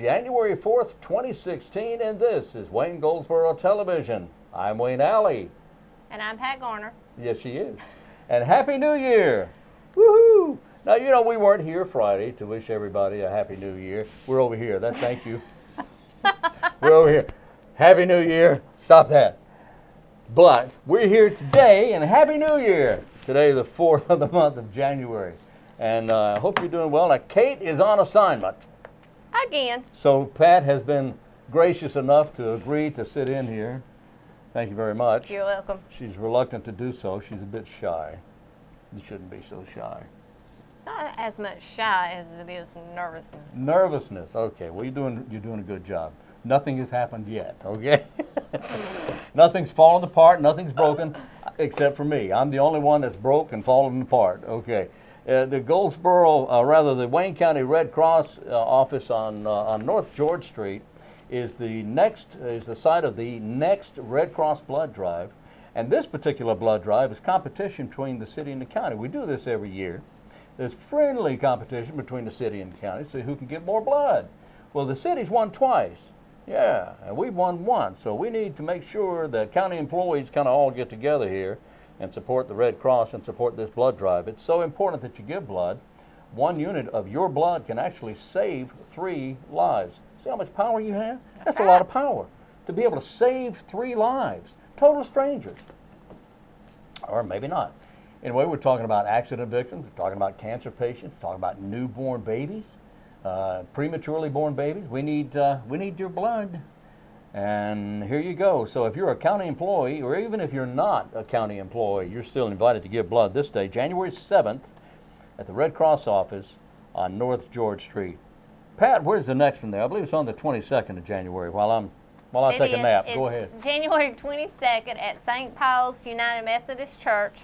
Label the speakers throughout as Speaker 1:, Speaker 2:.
Speaker 1: January 4th, 2016, and this is Wayne Goldsboro Television. I'm Wayne Alley.
Speaker 2: And I'm Pat Garner.
Speaker 1: Yes, she is. And Happy New Year! Woohoo! Now, you know, we weren't here Friday to wish everybody a Happy New Year. We're over here. Thank you. We're over here. Happy New Year. Stop that. But we're here today, and Happy New Year. Today, the 4th of the month of January. And I hope you're doing well. Now, Kate is on assignment.
Speaker 2: Again.
Speaker 1: So Pat has been gracious enough to agree to sit in here. Thank you very much.
Speaker 2: You're welcome.
Speaker 1: She's reluctant to do so. She's a bit shy. You shouldn't be so shy.
Speaker 2: Not as much shy as it is nervousness.
Speaker 1: Nervousness. Okay. Well, you're doing a good job. Nothing has happened yet. Okay. Nothing's fallen apart. Nothing's broken, except for me. I'm the only one that's broke and fallen apart. Okay. The the Wayne County Red Cross office on North George Street is the site of the next Red Cross blood drive, and this particular blood drive is competition between the city and the county. We do this every year. There's friendly competition between the city and the county, so who can get more blood. Well, the city's won twice, yeah, and we've won once, so we need to make sure that county employees kind of all get together here and support the Red Cross and support this blood drive. It's so important that you give blood. 1 unit of your blood can actually save 3 lives. See how much power you have? That's a lot of power to be able to save 3 lives, total strangers. Or maybe not. Anyway, we're talking about accident victims, we're talking about cancer patients, we're talking about newborn babies, prematurely born babies. We need your blood. And here you go. So if you're a county employee, or even if you're not a county employee, you're still invited to give blood this day, January 7th, at the Red Cross office on North George Street. Pat, where's the next one there? I believe it's on the 22nd of January while I take a nap. Go ahead.
Speaker 2: January 22nd at St. Paul's United Methodist Church,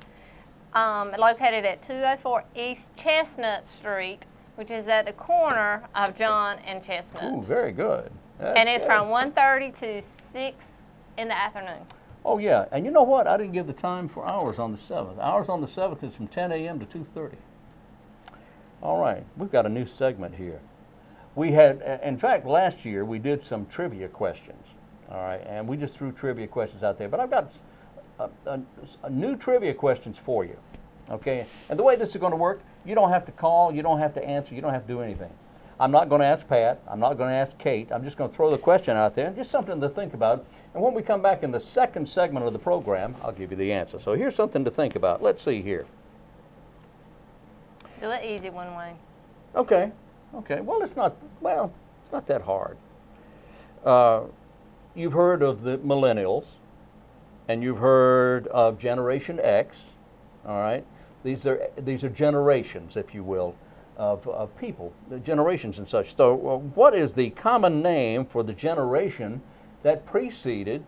Speaker 2: located at 204 East Chestnut Street, which is at the corner of John and Chestnut.
Speaker 1: Ooh, very good. That's
Speaker 2: and it's
Speaker 1: good.
Speaker 2: from 1:30 to 6 in the afternoon.
Speaker 1: Oh, yeah. And you know what? I didn't give the time for hours on the 7th. Hours on the 7th is from 10 a.m. to 2:30. All right. We've got a new segment here. We had, in fact, last year we did some trivia questions. All right. And we just threw trivia questions out there. But I've got a new trivia questions for you. Okay. And the way this is going to work, you don't have to call, you don't have to answer, you don't have to do anything. I'm not going to ask Pat. I'm not going to ask Kate. I'm just going to throw the question out there, just something to think about. And when we come back in the second segment of the program, I'll give you the answer. So here's something to think about. Let's see here.
Speaker 2: Do it easy one way.
Speaker 1: Okay. Okay. Well, it's not that hard. You've heard of the millennials, and you've heard of Generation X. All right. These are generations, if you will, of people, the generations and such. So what is the common name for the generation that preceded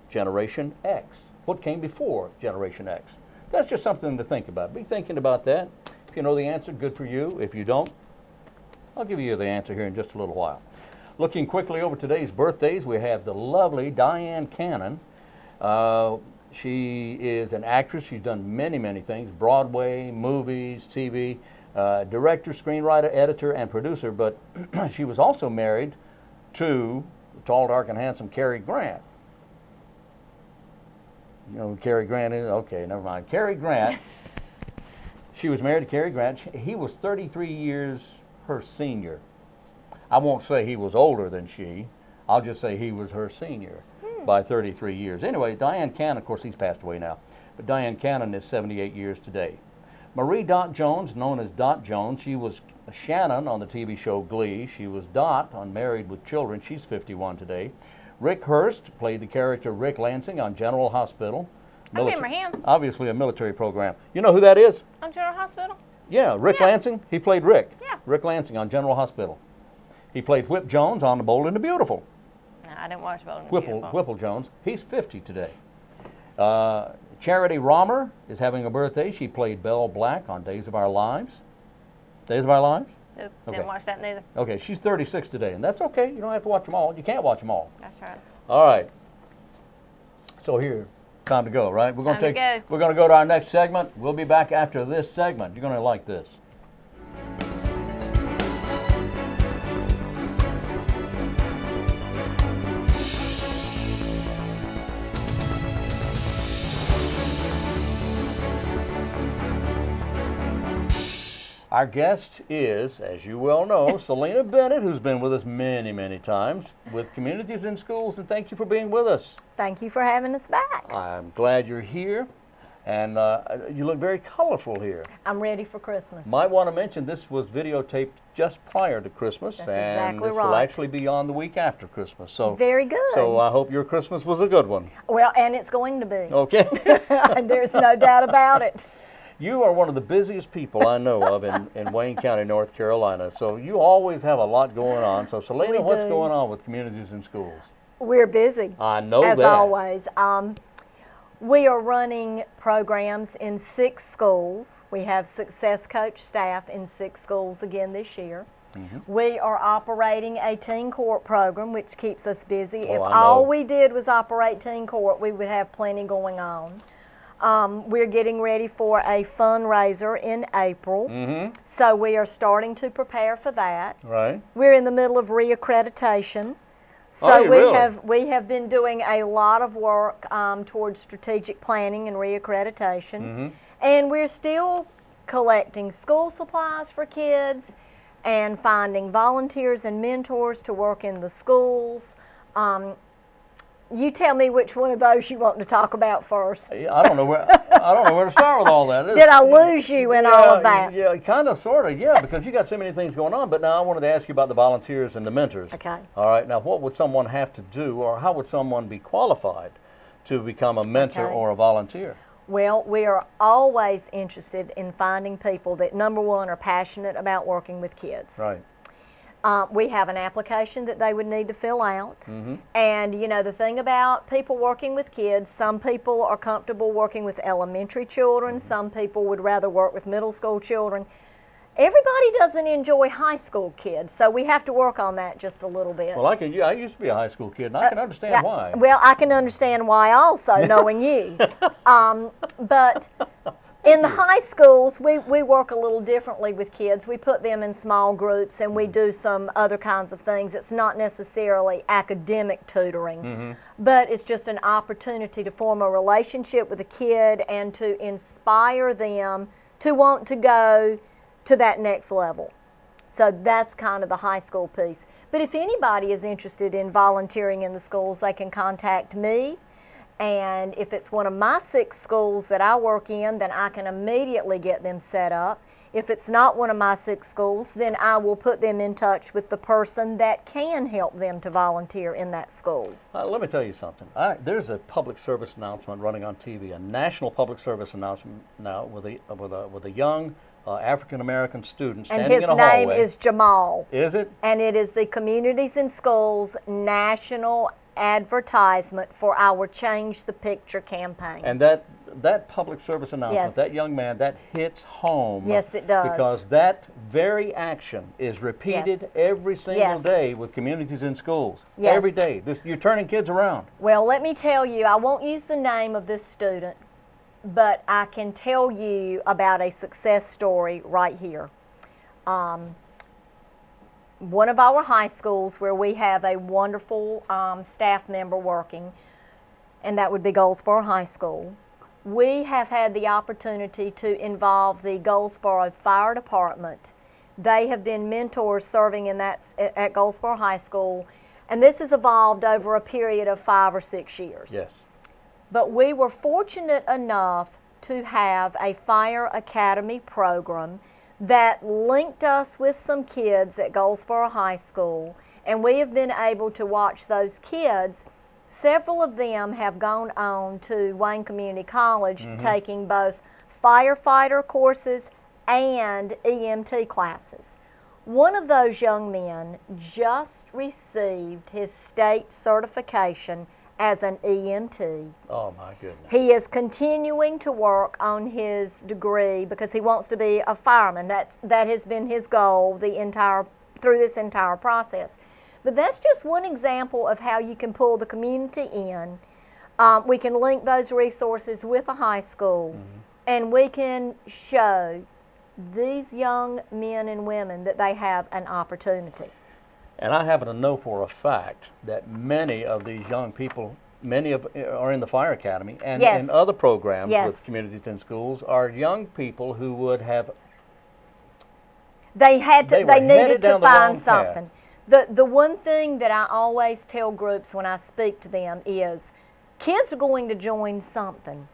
Speaker 1: Generation X? What came before Generation X? That's just something to think about. Be thinking about that. If you know the answer, good for you. If you don't, I'll give you the answer here in just a little while. Looking quickly over today's birthdays, we have the lovely Diane Cannon. She is an actress. She's done many, many things, Broadway, movies, TV. Director, screenwriter, editor, and producer, but she was also married to the tall, dark, and handsome Cary Grant. You know who Cary Grant is? Okay, never mind. Cary Grant, she was married to Cary Grant. He was 33 years her senior. I won't say he was older than she. I'll just say he was her senior by 33 years. Anyway, Diane Cannon, of course, he's passed away now, but Diane Cannon is 78 years today. Marie Dot Jones, known as Dot Jones, she was Shannon on the TV show Glee. She was Dot on Married with Children. She's 51 today. Rick Hurst played the character Rick Lansing on General Hospital.
Speaker 2: I remember him.
Speaker 1: Obviously a military program. You know who that is?
Speaker 2: On General Hospital?
Speaker 1: Yeah, Rick Lansing. He played Rick.
Speaker 2: Yeah.
Speaker 1: Rick Lansing on General Hospital. He played Whip Jones on The Bold and the Beautiful.
Speaker 2: No, I didn't watch Bold and the Beautiful.
Speaker 1: Whipple Jones. He's 50 today. Charity Romer is having a birthday. She played Belle Black on Days of Our Lives. Days of Our Lives?
Speaker 2: Nope,
Speaker 1: Okay.
Speaker 2: didn't watch that neither.
Speaker 1: Okay, she's 36 today, and that's okay. You don't have to watch them all. You can't watch them all.
Speaker 2: That's right.
Speaker 1: All right. So here, time to go, right? We're going
Speaker 2: Time to go.
Speaker 1: We're going to go to our next segment. We'll be back after this segment. You're going to like this. Our guest is, as you well know, Selena Bennett, who's been with us many, many times with Communities in Schools, and thank you for being with us.
Speaker 2: Thank you for having us back.
Speaker 1: I'm glad you're here, and you look very colorful here.
Speaker 2: I'm ready for Christmas.
Speaker 1: Might want to mention this was videotaped just prior to Christmas,
Speaker 2: That's
Speaker 1: and
Speaker 2: exactly
Speaker 1: this will
Speaker 2: right.
Speaker 1: actually be on the week after Christmas. So
Speaker 2: Very good.
Speaker 1: So I hope your Christmas was a good one.
Speaker 2: Well, and it's going to be.
Speaker 1: Okay.
Speaker 2: There's no doubt about it.
Speaker 1: You are one of the busiest people I know of in Wayne County, North Carolina. So you always have a lot going on. So Selena,
Speaker 2: We
Speaker 1: what's
Speaker 2: do.
Speaker 1: going on with Communities in Schools?
Speaker 2: We're busy.
Speaker 1: I know
Speaker 2: as
Speaker 1: that.
Speaker 2: always. We are running programs in 6 schools. We have Success Coach staff in 6 schools again this year. We are operating a teen court program, which keeps us busy. If
Speaker 1: I know.
Speaker 2: all we did was operate teen court, we would have plenty going on. We're getting ready for a fundraiser in April, so we are starting to prepare for that.
Speaker 1: Right.
Speaker 2: We're in the middle of reaccreditation. So
Speaker 1: Are you really?
Speaker 2: we have been doing a lot of work towards strategic planning and reaccreditation, and we're still collecting school supplies for kids and finding volunteers and mentors to work in the schools. You tell me which one of those you want to talk about first.
Speaker 1: I don't know where to start with all that.
Speaker 2: Did I lose you in all of that?
Speaker 1: Yeah, kind of, sort of, yeah, because you got so many things going on. But now I wanted to ask you about the volunteers and the mentors.
Speaker 2: Okay.
Speaker 1: All right. Now, what would someone have to do, or how would someone be qualified to become a mentor
Speaker 2: Okay.
Speaker 1: or a volunteer?
Speaker 2: Well, we are always interested in finding people that, number one, are passionate about working with kids.
Speaker 1: Right.
Speaker 2: We have an application that they would need to fill out. And, you know, the thing about people working with kids, some people are comfortable working with elementary children. Some people would rather work with middle school children. Everybody doesn't enjoy high school kids, so we have to work on that just a little bit.
Speaker 1: Well, I used to be a high school kid, and I can understand why.
Speaker 2: Well, I can understand why also, knowing you. But in the high schools, we work a little differently with kids. We put them in small groups, and we do some other kinds of things. It's not necessarily academic tutoring, but it's just an opportunity to form a relationship with a kid and to inspire them to want to go to that next level. So that's kind of the high school piece. But if anybody is interested in volunteering in the schools, they can contact me. And if it's one of my 6 schools that I work in, then I can immediately get them set up. If it's not one of my 6 schools, then I will put them in touch with the person that can help them to volunteer in that school.
Speaker 1: Let me tell you something. There's a public service announcement running on TV, a national public service announcement now with a young African American student
Speaker 2: And
Speaker 1: standing
Speaker 2: his
Speaker 1: in a hallway.
Speaker 2: name is Jamal.
Speaker 1: Is it?
Speaker 2: And it is the Communities in Schools national advertisement for our Change the Picture campaign.
Speaker 1: And that public service announcement,
Speaker 2: Yes.
Speaker 1: that young man, that hits home.
Speaker 2: Yes, it does.
Speaker 1: Because that very action is repeated every single
Speaker 2: Yes.
Speaker 1: day with Communities in Schools.
Speaker 2: Yes.
Speaker 1: Every day. You're turning kids around.
Speaker 2: Well, let me tell you, I won't use the name of this student, but I can tell you about a success story right here. One of our high schools where we have a wonderful staff member working, and that would be Goldsboro High School. We have had the opportunity to involve the Goldsboro Fire Department. They have been mentors serving at Goldsboro High School, and this has evolved over a period of 5 or 6 years.
Speaker 1: Yes.
Speaker 2: But we were fortunate enough to have a fire academy program that linked us with some kids at Goldsboro High School, and we have been able to watch those kids. Several of them have gone on to Wayne Community College taking both firefighter courses and EMT classes. One of those young men just received his state certification as an EMT.
Speaker 1: Oh, my goodness.
Speaker 2: He is continuing to work on his degree because he wants to be a fireman. That has been his goal through this entire process. But that's just one example of how you can pull the community in. We can link those resources with a high school, and we can show these young men and women that they have an opportunity.
Speaker 1: And I happen to know for a fact that many of these young people, are in the Fire Academy and
Speaker 2: Yes.
Speaker 1: in other programs
Speaker 2: Yes.
Speaker 1: with Communities in Schools, are young people who would have
Speaker 2: They had to.
Speaker 1: They were
Speaker 2: They needed
Speaker 1: headed
Speaker 2: to
Speaker 1: down the
Speaker 2: find
Speaker 1: wrong path.
Speaker 2: something. The one thing that I always tell groups when I speak to them is, kids are going to join something.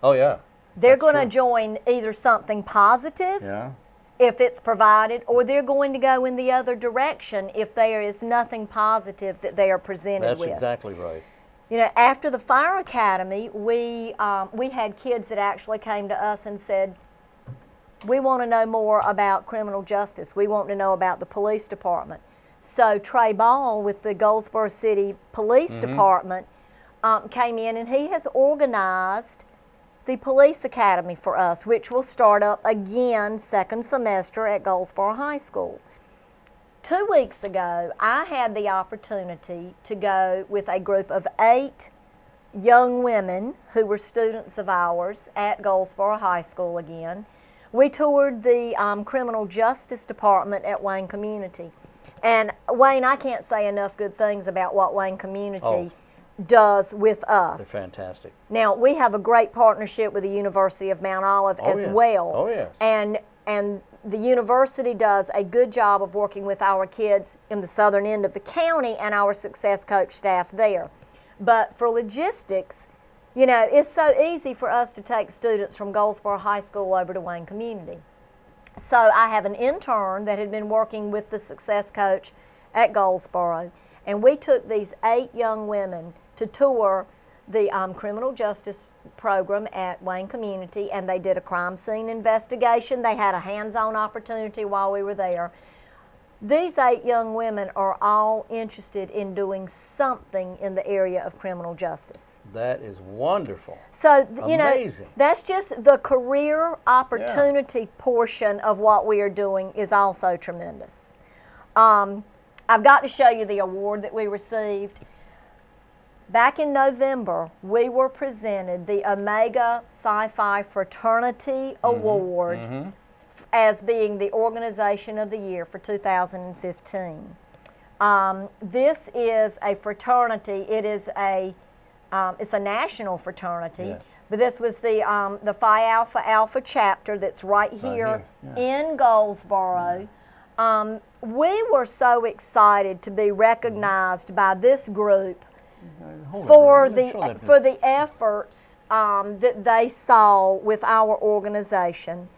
Speaker 1: Oh, yeah.
Speaker 2: They're
Speaker 1: That's
Speaker 2: going to
Speaker 1: true.
Speaker 2: join either something positive,
Speaker 1: Yeah.
Speaker 2: if it's provided, or they're going to go in the other direction if there is nothing positive that they are presented
Speaker 1: That's
Speaker 2: with.
Speaker 1: exactly right.
Speaker 2: You know, after the fire academy, we had kids that actually came to us and said, we want to know more about criminal justice. We want to know about the police department. So Trey Ball with the Goldsboro City Police Department came in, and he has organized the police academy for us, which will start up again second semester at Goldsboro High School. 2 weeks ago, I had the opportunity to go with a group of 8 young women who were students of ours at Goldsboro High School again. We toured the criminal justice department at Wayne Community. And Wayne, I can't say enough good things about what Wayne Community does with us.
Speaker 1: They're fantastic.
Speaker 2: Now, we have a great partnership with the University of Mount Olive as
Speaker 1: yes.
Speaker 2: well.
Speaker 1: Oh, yes.
Speaker 2: And the university does a good job of working with our kids in the southern end of the county and our success coach staff there. But for logistics, you know, it's so easy for us to take students from Goldsboro High School over to Wayne Community. So I have an intern that had been working with the success coach at Goldsboro, and we took these 8 young women to tour the criminal justice program at Wayne Community, and they did a crime scene investigation. They had a hands-on opportunity while we were there. These 8 young women are all interested in doing something in the area of criminal justice.
Speaker 1: That is wonderful.
Speaker 2: So, you know,
Speaker 1: Amazing.
Speaker 2: that's just the career opportunity portion of what we are doing is also tremendous. I've got to show you the award that we received. Back in November, we were presented the Omega Sci-Fi Fraternity Award as being the Organization of the Year for 2015. This is a fraternity. It is it's a national fraternity,
Speaker 1: Yes.
Speaker 2: but this was the Phi Alpha Alpha chapter that's right here in Goldsboro. We were so excited to be recognized by this group for the efforts that they saw with our organization.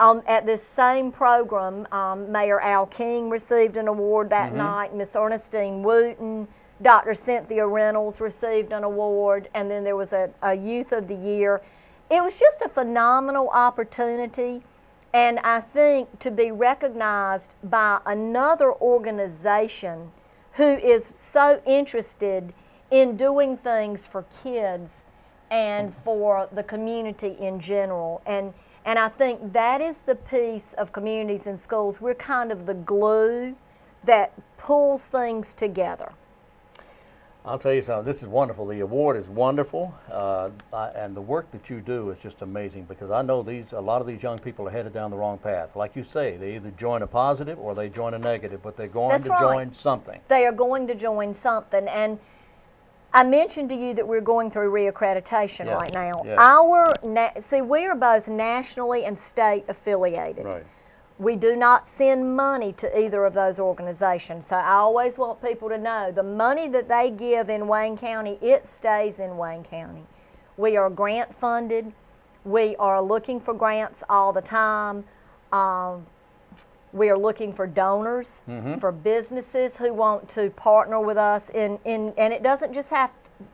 Speaker 2: At this same program, Mayor Al King received an award that night, Miss Ernestine Wooten, Dr. Cynthia Reynolds received an award, and then there was a Youth of the Year. It was just a phenomenal opportunity, and I think to be recognized by another organization who is so interested in doing things for kids and for the community in general. And I think that is the piece of communities and schools. We're kind of the glue that pulls things together.
Speaker 1: I'll tell you something, this is wonderful. The award is wonderful, and the work that you do is just amazing, because I know a lot of these young people are headed down the wrong path. Like you say, they either join a positive or they join a negative, but they're going
Speaker 2: That's
Speaker 1: to
Speaker 2: right.
Speaker 1: join something.
Speaker 2: They are going to join something. And I mentioned to you that we're going through reaccreditation
Speaker 1: Yes,
Speaker 2: right now.
Speaker 1: yes.
Speaker 2: See, we are both nationally and state affiliated.
Speaker 1: Right.
Speaker 2: We do not send money to either of those organizations. So I always want people to know the money that they give in Wayne County, it stays in Wayne County. We are grant funded. We are looking for grants all the time. We are looking for donors, for businesses who want to partner with us and it doesn't just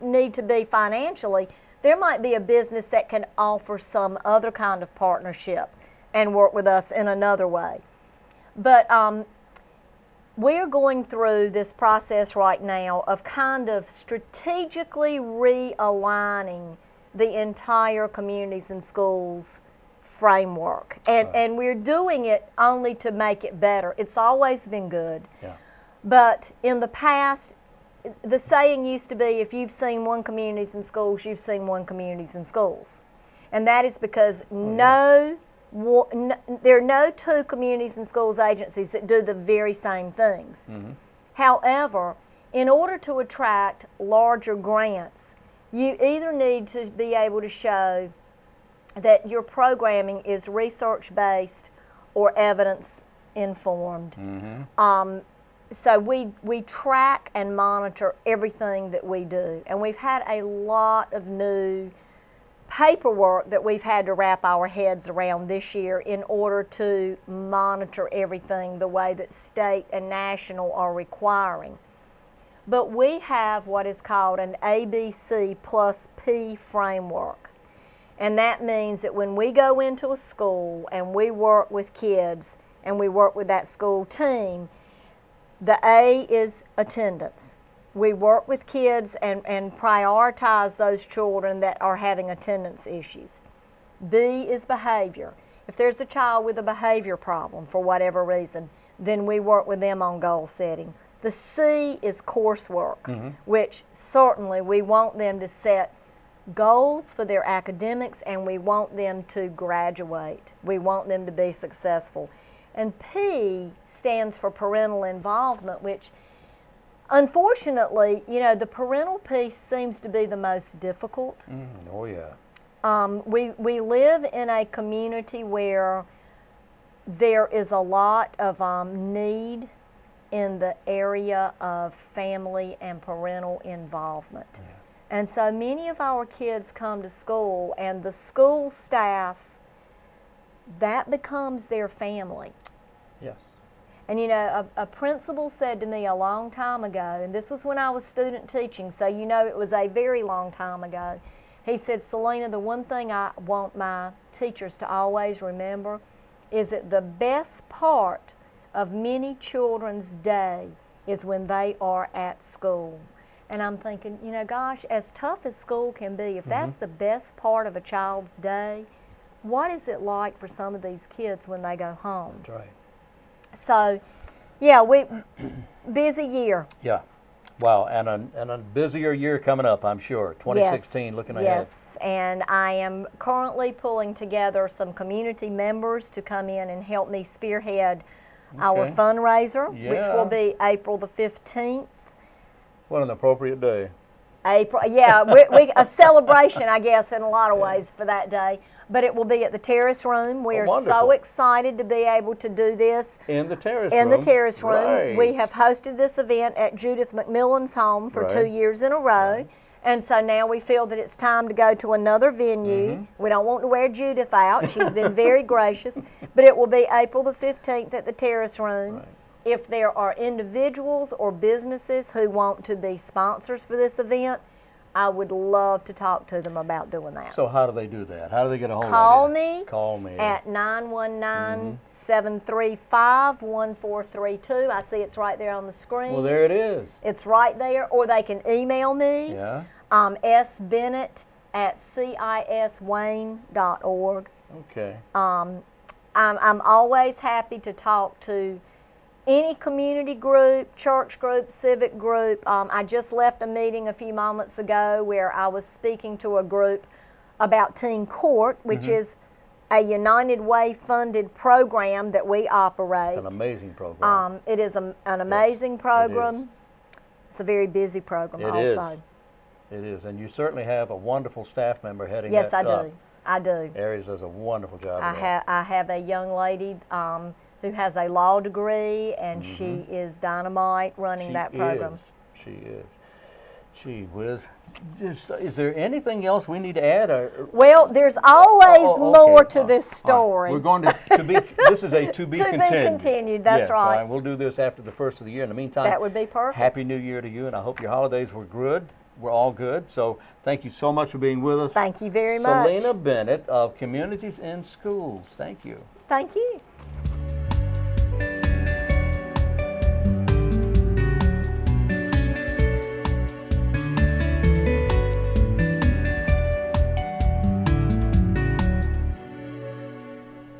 Speaker 2: need to be financially. There might be a business that can offer some other kind of partnership and work with us in another way. But we're going through this process right now of kind of strategically realigning the entire communities and schools framework. And we're doing it only to make it better. It's always been good.
Speaker 1: Yeah.
Speaker 2: But in the past, the saying used to be, if you've seen one communities and schools, you've seen one communities and schools. And that is because there are no 2 communities and schools agencies that do the very same things. However, in order to attract larger grants, you either need to be able to show that your programming is research-based or informed. So we track and monitor everything that we do. And we've had a lot of new paperwork that we've had to wrap our heads around this year in order to monitor everything the way that state and national are requiring. But we have what is called an ABC plus P framework. And that means that when we go into a school and we work with kids and we work with that school team, the A is attendance. We work with kids and prioritize those children that are having attendance issues. B is behavior. If there's a child with a behavior problem for whatever reason, then we work with them on goal setting. The C is coursework, which certainly we want them to set goals for their academics and we want them to graduate. We want them to be successful. And P stands for parental involvement, which unfortunately, you know, the parental piece seems to be the most difficult.
Speaker 1: Oh, yeah.
Speaker 2: We live in a community where there is a lot of need in the area of family and parental involvement. Yeah. And so many of our kids come to school and the school staff, that becomes their family.
Speaker 1: Yes.
Speaker 2: And you know, a principal said to me a long time ago, and this was when I was student teaching, so you know it was a very long time ago. He said, Selena, the one thing I want my teachers to always remember is that the best part of many children's day is when they are at school. And I'm thinking, you know, gosh, as tough as school can be, if that's the best part of a child's day, what is it like for some of these kids when they go home?
Speaker 1: That's right.
Speaker 2: So, yeah, busy year.
Speaker 1: Yeah. Wow, and a busier year coming up, I'm sure. 2016, looking ahead.
Speaker 2: Yes, and I am currently pulling together some community members to come in and help me spearhead our fundraiser, which will be April the 15th.
Speaker 1: What an appropriate day.
Speaker 2: April, yeah, a celebration, I guess, in a lot of ways for that day. But it will be at the Terrace Room. We are so excited to be able to do this.
Speaker 1: In the Terrace Room.
Speaker 2: In the Terrace Room.
Speaker 1: Right.
Speaker 2: We have hosted this event at Judith McMillan's home for 2 years in a row.
Speaker 1: Right.
Speaker 2: And so now we feel that it's time to go to another venue. We don't want to wear Judith out. She's been very gracious. But it will be April the 15th at the Terrace Room.
Speaker 1: Right.
Speaker 2: If there are individuals or businesses who want to be sponsors for this event, I would love to talk to them about doing that.
Speaker 1: So how do they do that? How do they get a hold of you? Call me
Speaker 2: at 919-735-1432. I see it's right there on the screen.
Speaker 1: Well, there it is.
Speaker 2: It's right there. Or they can email me, sbennett@ciswayne.org.
Speaker 1: Okay.
Speaker 2: I'm always happy to talk to any community group, church group, civic group. I just left a meeting a few moments ago where I was speaking to a group about Teen Court, which is a United Way funded program that we operate.
Speaker 1: It's an amazing program.
Speaker 2: It is an amazing program. It's a very busy program also.
Speaker 1: It is, and you certainly have a wonderful staff member heading
Speaker 2: that
Speaker 1: up.
Speaker 2: Yes, I do.
Speaker 1: Aries does a wonderful job of
Speaker 2: that. I have a young lady who has a law degree, and she is dynamite running that program.
Speaker 1: She is. Gee whiz. Is there anything else we need to add?
Speaker 2: Well, there's always more to this story.
Speaker 1: Right. We're going to be, this is a to be continued.
Speaker 2: To be continued, that's right.
Speaker 1: Right. We'll do this after the first of the year. In the meantime,
Speaker 2: that would be perfect.
Speaker 1: Happy New Year to you, and I hope your holidays were good. We're all good. So thank you so much for being with us.
Speaker 2: Thank you very much.
Speaker 1: Selena Bennett of Communities in Schools. Thank you.
Speaker 2: Thank you.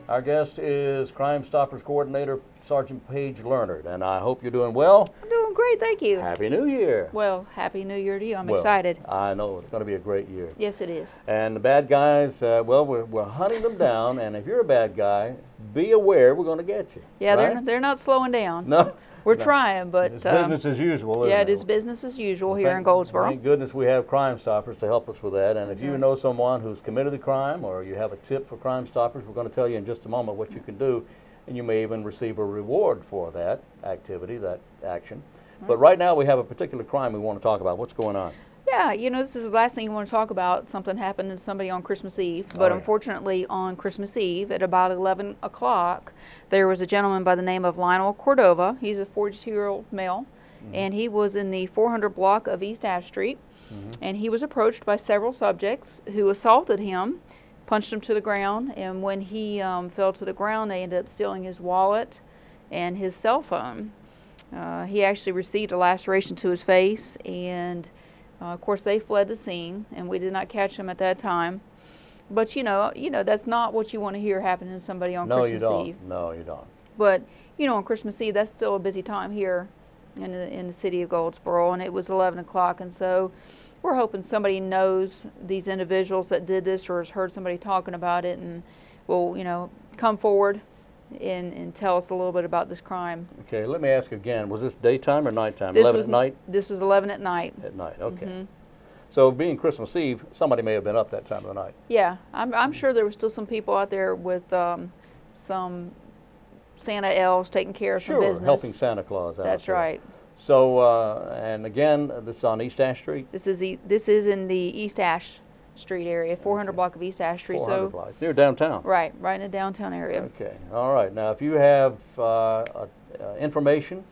Speaker 1: Our guest is Crime Stoppers Coordinator Sergeant Paige Leonard, and I hope you're doing well.
Speaker 3: I'm doing great, thank you.
Speaker 1: Happy New Year.
Speaker 3: Well, Happy New Year to you. I'm excited.
Speaker 1: I know, it's going to be a great year.
Speaker 3: Yes, it is.
Speaker 1: And the bad guys, well, we're hunting them down, and if you're a bad guy, be aware we're going to get you.
Speaker 3: Yeah,
Speaker 1: right?
Speaker 3: they're not slowing down.
Speaker 1: No.
Speaker 3: We're trying, but
Speaker 1: it's business as usual, isn't
Speaker 3: yeah, it is business as usual here in Goldsboro.
Speaker 1: Thank goodness we have Crime Stoppers to help us with that. And if you know someone who's committed a crime or you have a tip for Crime Stoppers, we're going to tell you in just a moment what you can do. and you may even receive a reward for that activity, that action. But right now we have a particular crime we want to talk about. What's going on?
Speaker 3: Yeah, this is the last thing you want to talk about. Something happened to somebody on Christmas Eve.
Speaker 1: Oh,
Speaker 3: But
Speaker 1: yeah.
Speaker 3: unfortunately, on Christmas Eve at about 11 o'clock, there was a gentleman by the name of Lionel Cordova. He's a 42-year-old male, and he was in the 400 block of East Ash Street. And he was approached by several subjects who assaulted him, punched him to the ground, and when he fell to the ground, they ended up stealing his wallet and his cell phone. He actually received a laceration to his face, and of course, they fled the scene, and we did not catch them at that time. But that's not what you want to hear happening to somebody on
Speaker 1: No,
Speaker 3: Christmas
Speaker 1: you don't.
Speaker 3: Eve.
Speaker 1: No, you don't.
Speaker 3: But on Christmas Eve, that's still a busy time here in the city of Goldsboro, and it was 11 o'clock, and so we're hoping somebody knows these individuals that did this or has heard somebody talking about it, and will come forward and tell us a little bit about this crime.
Speaker 1: Okay, let me ask again. Was this daytime or nighttime?
Speaker 3: This
Speaker 1: 11
Speaker 3: was
Speaker 1: at night?
Speaker 3: This was 11 at night.
Speaker 1: At night, okay. So being Christmas Eve, somebody may have been up that time of the night.
Speaker 3: Yeah, I'm sure there were still some people out there with some Santa elves taking care of some business.
Speaker 1: Helping Santa Claus out.
Speaker 3: That's
Speaker 1: there.
Speaker 3: right.
Speaker 1: So, and again, this is on East Ash Street?
Speaker 3: This is in the East Ash Street area, 400 block of East Ash Street.
Speaker 1: 400 blocks, near downtown.
Speaker 3: Right in the downtown area.
Speaker 1: Okay, all right. Now, if you have information,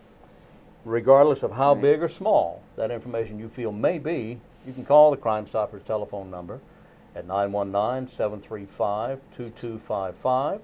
Speaker 1: regardless of how big or small that information you feel may be, you can call the Crime Stoppers telephone number at 919-735-2255,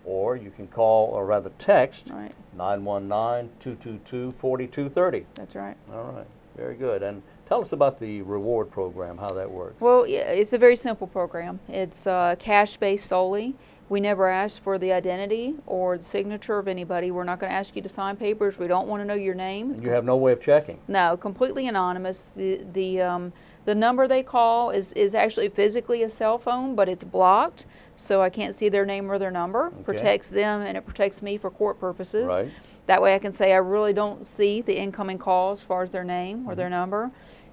Speaker 1: or you can call, or rather text,
Speaker 3: Right.
Speaker 1: 919-222-4230.
Speaker 3: That's right.
Speaker 1: All right, very good. And tell us about the reward program, how that works.
Speaker 3: Well, yeah, it's a very simple program. It's cash-based solely. We never ask for the identity or the signature of anybody. We're not going to ask you to sign papers. We don't want to know your name.
Speaker 1: And you have no way of checking.
Speaker 3: No, completely anonymous. The number they call is actually physically a cell phone, but it's blocked, so I can't see their name or their number.
Speaker 1: Okay.
Speaker 3: Protects them, and it protects me for court purposes.
Speaker 1: Right.
Speaker 3: That way I can say I really don't see the incoming call as far as their name or their number,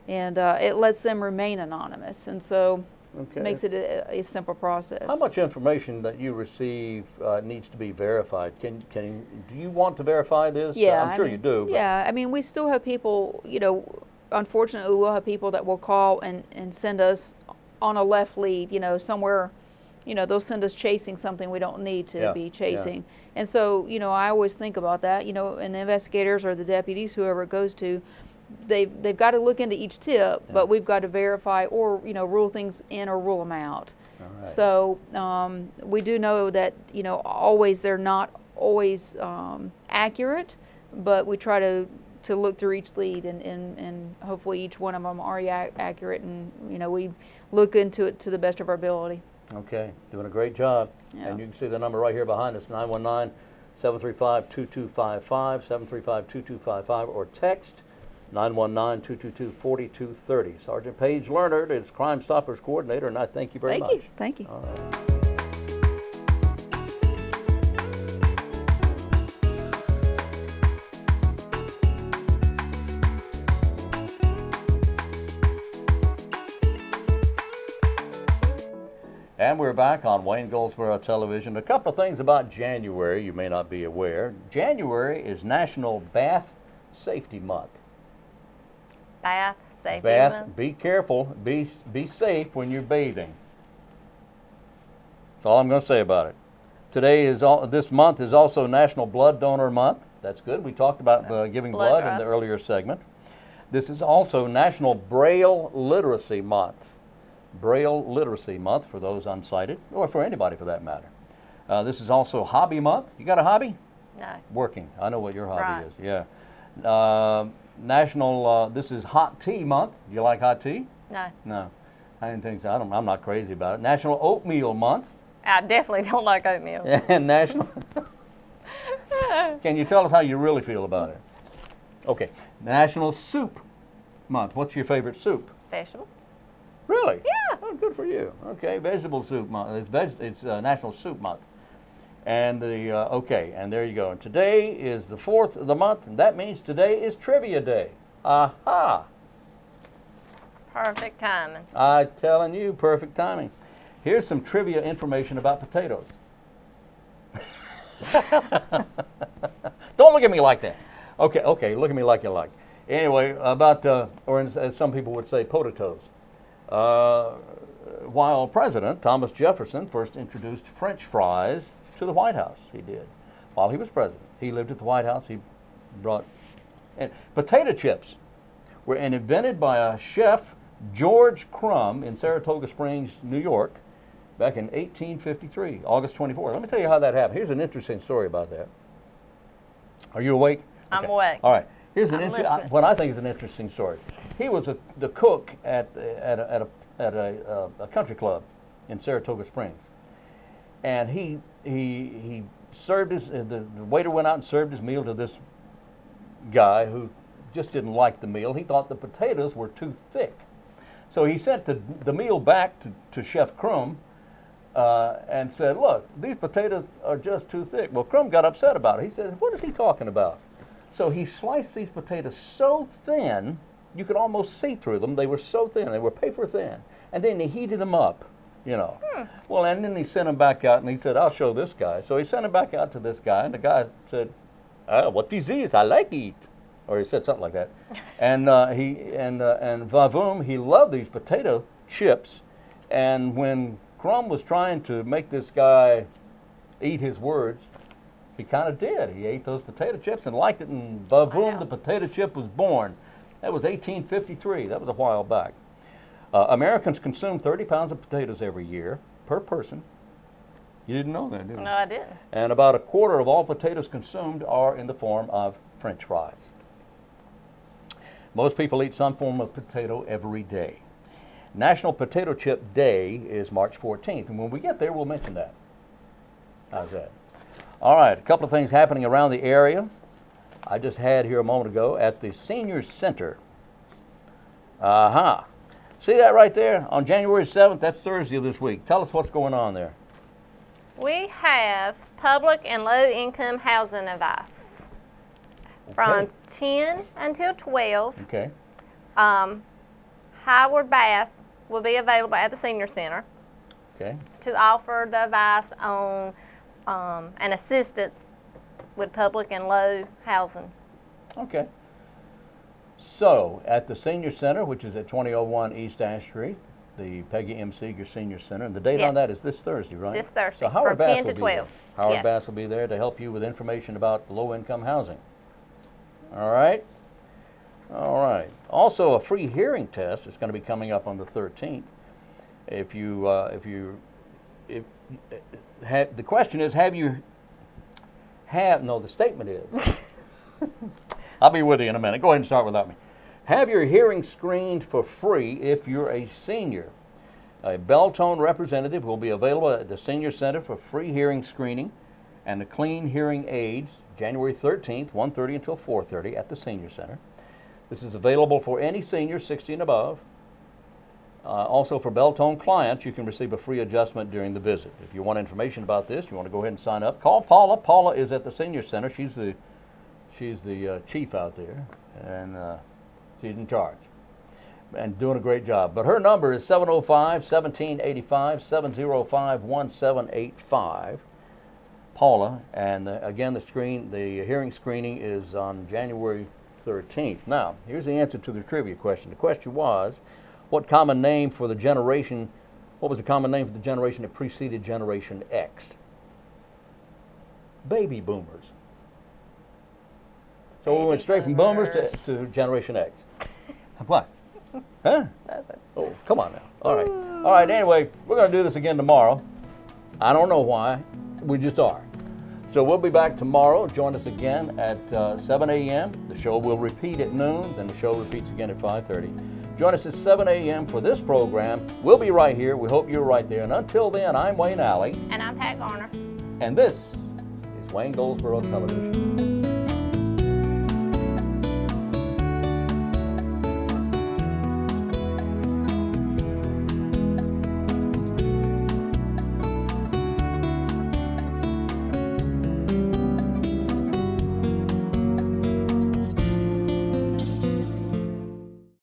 Speaker 3: and it lets them remain anonymous, and so
Speaker 1: Okay.
Speaker 3: makes it a simple process.
Speaker 1: How much information that you receive needs to be verified? Do you want to verify this?
Speaker 3: Yeah,
Speaker 1: I'm sure you do. But
Speaker 3: Yeah, I mean, we still have people, unfortunately, we'll have people that will call and send us on a left lead, somewhere, they'll send us chasing something we don't need to
Speaker 1: Yeah,
Speaker 3: be chasing. And so, I always think about that, and the investigators or the deputies, whoever it goes to, they've got to look into each tip, but we've got to verify or, rule things in or rule them out.
Speaker 1: All right.
Speaker 3: So we do know that, they're not always accurate, but we try to look through each lead and hopefully each one of them are accurate, and, we look into it to the best of our ability.
Speaker 1: Okay, doing a great job.
Speaker 3: Yeah.
Speaker 1: And you can see the number right here behind us, 919-735-2255, 735-2255, or text 919-222-4230. Sergeant Paige Leonard is Crime Stoppers Coordinator, and I thank you very much.
Speaker 3: Thank you.
Speaker 1: All right. And we're back on Wayne Goldsboro Television. A couple of things about January you may not be aware. January is National Bath Safety Month.
Speaker 2: Bath safety
Speaker 1: Bath,
Speaker 2: month.
Speaker 1: be careful, be safe when you're bathing. That's all I'm going to say about it. This month is also National Blood Donor Month. That's good. We talked about giving blood in the
Speaker 2: drives.
Speaker 1: earlier segment. This is also National Braille Literacy Month. Braille Literacy Month for those unsighted, or for anybody for that matter. This is also Hobby Month. You got a hobby?
Speaker 2: No.
Speaker 1: Working. I know what your hobby
Speaker 2: Right.
Speaker 1: is. Yeah. This is Hot Tea Month. You like hot tea?
Speaker 2: No.
Speaker 1: No. I didn't think so. I'm not crazy about it. National Oatmeal Month.
Speaker 2: I definitely don't like oatmeal.
Speaker 1: And National... Can you tell us how you really feel about it? Okay. National Soup Month. What's your favorite soup?
Speaker 2: Vegetable.
Speaker 1: Really?
Speaker 2: Yeah.
Speaker 1: Oh, good for you. Okay, Vegetable Soup Month. It's National Soup Month. And and there you go. And today is the 4th of the month, and that means today is Trivia Day. Aha!
Speaker 2: Perfect timing.
Speaker 1: I'm telling you, perfect timing. Here's some trivia information about potatoes. Don't look at me like that. Okay, look at me like you like. Anyway, about, or as some people would say, potatoes. While president, Thomas Jefferson first introduced French fries to the White House. He did. While he was president, he lived at the White House. He brought, and potato chips were invented by a chef, George Crumb, in Saratoga Springs, New York, back in 1853, August 24th. Let me tell you how that happened. Here's an interesting story about that. Are you awake?
Speaker 2: I'm awake.
Speaker 1: All right. Here's
Speaker 2: listening.
Speaker 1: what I think is an interesting story. He was the cook at a country club in Saratoga Springs, and he served his the waiter went out and served his meal to this guy who just didn't like the meal. He thought the potatoes were too thick, so he sent the meal back to Chef Crum and said, "Look, these potatoes are just too thick." Well, Crum got upset about it. He said, "What is he talking about?" So he sliced these potatoes so thin, you could almost see through them. They were so thin. They were paper thin. And then he heated them up, you know. Well, and then he sent them back out, and he said, "I'll show this guy." So he sent them back out to this guy, and the guy said, "What is this? I like it." Or he said something like that. And Vavoom, he loved these potato chips. And when Crum was trying to make this guy eat his words, he kind of did. He ate those potato chips and liked it, and Vavoom,
Speaker 2: Wow.
Speaker 1: the potato chip, was born. That was 1853. That was a while back. Americans consume 30 pounds of potatoes every year per person. You didn't know that, did you?
Speaker 2: No, I didn't.
Speaker 1: And about a quarter of all potatoes consumed are in the form of French fries. Most people eat some form of potato every day. National Potato Chip Day is March 14th, and when we get there, we'll mention that. How's that? All right, a couple of things happening around the area. I just had here a moment ago at the Senior Center. See that right there? On January 7th, that's Thursday of this week. Tell us what's going on there.
Speaker 2: We have public and low-income housing advice from 10 until 12.
Speaker 1: Okay.
Speaker 2: Howard Bass will be available at the Senior Center
Speaker 1: Okay.
Speaker 2: to offer the advice on and assistance with public and low housing.
Speaker 1: Okay. So, at the Senior Center, which is at 2001 East Ash Street, the Peggy M. Seeger Senior Center, and the date on
Speaker 2: Yes.
Speaker 1: that is this Thursday, right?
Speaker 2: This Thursday,
Speaker 1: So Howard
Speaker 2: from
Speaker 1: Bass
Speaker 2: 10 to
Speaker 1: will be
Speaker 2: 12.
Speaker 1: there. Howard
Speaker 2: Yes.
Speaker 1: Bass will be there to help you with information about low-income housing. All right? All right. Also, a free hearing test is going to be coming up on the 13th. The question is, the statement is, I'll be with you in a minute. Go ahead and start without me. Have your hearing screened for free if you're a senior. A Beltone representative will be available at the Senior Center for free hearing screening and the clean hearing aids, January 13th, 1:30 until 4:30 at the Senior Center. This is available for any senior 60 and above. Also for Beltone clients, you can receive a free adjustment during the visit. If you want information about this, you want to go ahead and sign up, call Paula. Paula is at the Senior Center. She's the chief out there, and she's in charge and doing a great job. But her number is 705-1785, 705-1785. Paula, and again, the hearing screening is on January 13th. Now, here's the answer to the trivia question. The question was, what was the common name for the generation that preceded Generation X? Baby boomers. So we went straight from boomers to Generation X. What? Huh? Oh, come on now. All right. All right, anyway, we're going to do this again tomorrow. I don't know why. We just are. So we'll be back tomorrow. Join us again at 7 a.m. The show will repeat at noon, then the show repeats again at 5:30. Join us at 7 a.m. for this program. We'll be right here. We hope you're right there. And until then, I'm Wayne Alley.
Speaker 2: And I'm Pat Garner.
Speaker 1: And this is Wayne Goldsboro Television.